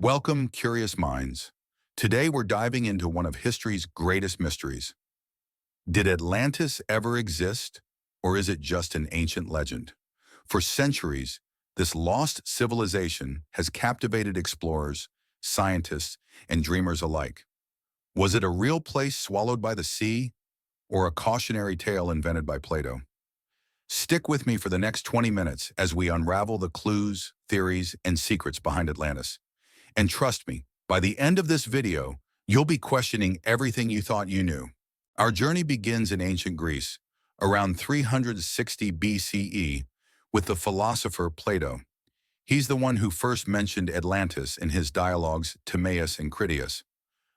Welcome, curious minds. Today we're diving into one of history's greatest mysteries. Did Atlantis ever exist, or is it just an ancient legend? For centuries, this lost civilization has captivated explorers, scientists, and dreamers alike. Was it a real place swallowed by the sea, or a cautionary tale invented by Plato? Stick with me for the next 20 minutes as we unravel the clues, theories, and secrets behind Atlantis. And trust me, by the end of this video, you'll be questioning everything you thought you knew. Our journey begins in ancient Greece, around 360 BCE, with the philosopher Plato. He's the one who first mentioned Atlantis in his dialogues Timaeus and Critias.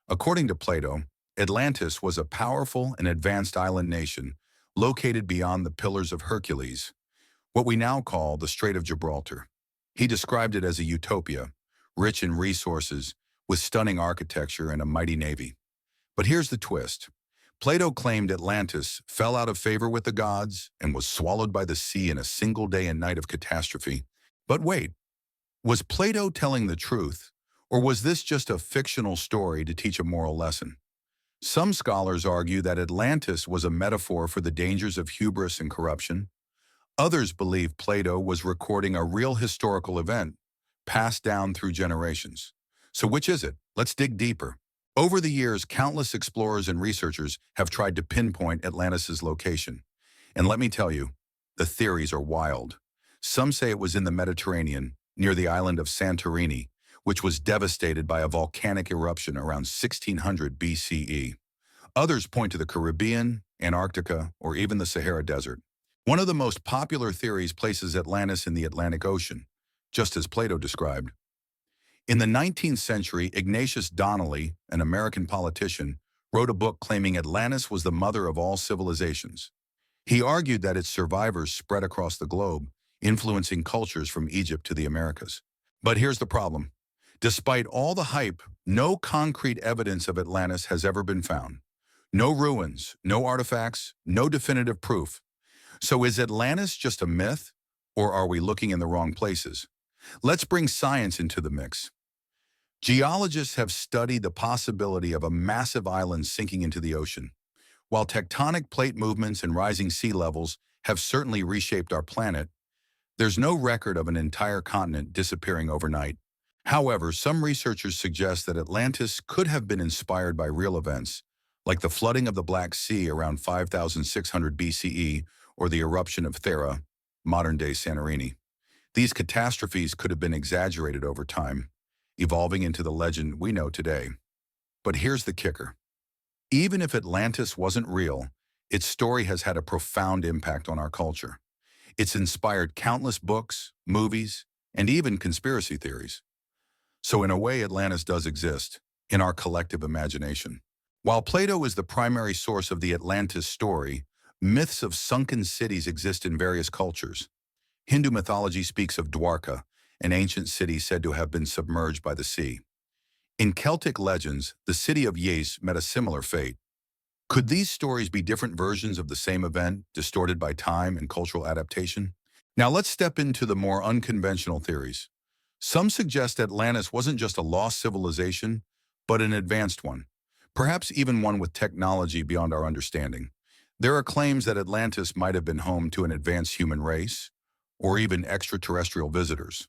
According to Plato, Atlantis was a powerful and advanced island nation located beyond the Pillars of Hercules, what we now call the Strait of Gibraltar. He described it as a utopia, rich in resources, with stunning architecture and a mighty navy. But here's the twist. Plato claimed Atlantis fell out of favor with the gods and was swallowed by the sea in a single day and night of catastrophe. But wait, was Plato telling the truth, or was this just a fictional story to teach a moral lesson? Some scholars argue that Atlantis was a metaphor for the dangers of hubris and corruption. Others believe Plato was recording a real historical event, passed down through generations. So which is it? Let's dig deeper. Over the years, countless explorers and researchers have tried to pinpoint Atlantis' location. And let me tell you, the theories are wild. Some say it was in the Mediterranean, near the island of Santorini, which was devastated by a volcanic eruption around 1600 BCE. Others point to the Caribbean, Antarctica, or even the Sahara Desert. One of the most popular theories places Atlantis in the Atlantic Ocean, just as Plato described. In the 19th century, Ignatius Donnelly, an American politician, wrote a book claiming Atlantis was the mother of all civilizations. He argued that its survivors spread across the globe, influencing cultures from Egypt to the Americas. But here's the problem. Despite all the hype, no concrete evidence of Atlantis has ever been found. No ruins, no artifacts, no definitive proof. So is Atlantis just a myth, or are we looking in the wrong places? Let's bring science into the mix. Geologists have studied the possibility of a massive island sinking into the ocean. While tectonic plate movements and rising sea levels have certainly reshaped our planet, there's no record of an entire continent disappearing overnight. However, some researchers suggest that Atlantis could have been inspired by real events, like the flooding of the Black Sea around 5600 BCE or the eruption of Thera, modern-day Santorini. These catastrophes could have been exaggerated over time, evolving into the legend we know today. But here's the kicker. Even if Atlantis wasn't real, its story has had a profound impact on our culture. It's inspired countless books, movies, and even conspiracy theories. So in a way, Atlantis does exist, in our collective imagination. While Plato is the primary source of the Atlantis story, myths of sunken cities exist in various cultures. Hindu mythology speaks of Dwarka, an ancient city said to have been submerged by the sea. In Celtic legends, the city of Yais met a similar fate. Could these stories be different versions of the same event, distorted by time and cultural adaptation? Now let's step into the more unconventional theories. Some suggest Atlantis wasn't just a lost civilization, but an advanced one, perhaps even one with technology beyond our understanding. There are claims that Atlantis might have been home to an advanced human race, or even extraterrestrial visitors.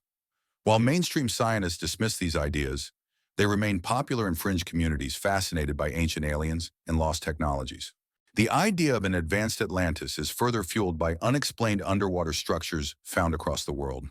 While mainstream scientists dismiss these ideas, they remain popular in fringe communities fascinated by ancient aliens and lost technologies. The idea of an advanced Atlantis is further fueled by unexplained underwater structures found across the world.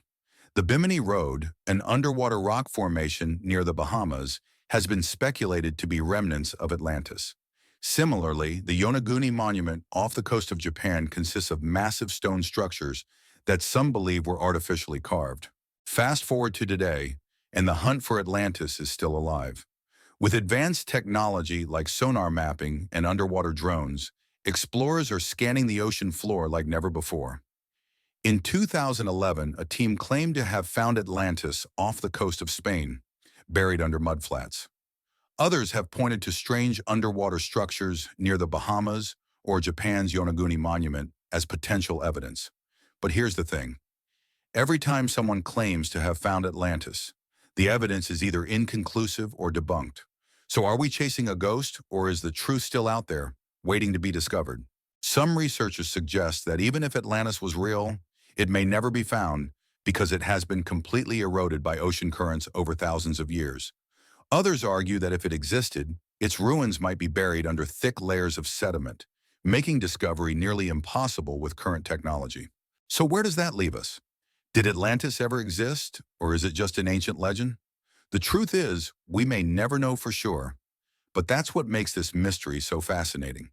The Bimini Road, an underwater rock formation near the Bahamas, has been speculated to be remnants of Atlantis. Similarly, the Yonaguni Monument off the coast of Japan consists of massive stone structures that some believe were artificially carved. Fast forward to today, and the hunt for Atlantis is still alive. With advanced technology like sonar mapping and underwater drones, explorers are scanning the ocean floor like never before. In 2011, a team claimed to have found Atlantis off the coast of Spain, buried under mudflats. Others have pointed to strange underwater structures near the Bahamas or Japan's Yonaguni Monument as potential evidence. But here's the thing. Every time someone claims to have found Atlantis, The evidence is either inconclusive or debunked. So are we chasing a ghost, or is the truth still out there, waiting to be discovered? Some researchers suggest that even if Atlantis was real, it may never be found because it has been completely eroded by ocean currents over thousands of years. Others argue that if it existed, its ruins might be buried under thick layers of sediment, making discovery nearly impossible with current technology. So where does that leave us? Did Atlantis ever exist, or is it just an ancient legend? The truth is, we may never know for sure, but that's what makes this mystery so fascinating.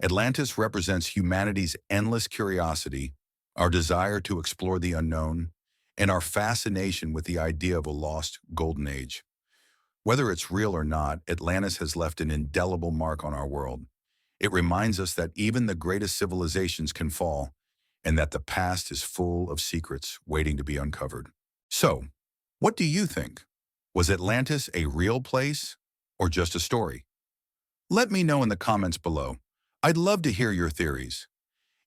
Atlantis represents humanity's endless curiosity, our desire to explore the unknown, and our fascination with the idea of a lost golden age. Whether it's real or not, Atlantis has left an indelible mark on our world. It reminds us that even the greatest civilizations can fall, and that the past is full of secrets waiting to be uncovered. So, what do you think? Was Atlantis a real place or just a story? Let me know in the comments below. I'd love to hear your theories.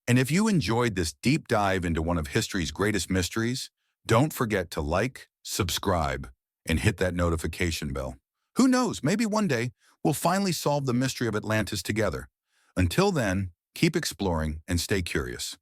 And if you enjoyed this deep dive into one of history's greatest mysteries, don't forget to like, subscribe, and hit that notification bell. Who knows, maybe one day we'll finally solve the mystery of Atlantis together. Until then, keep exploring and stay curious.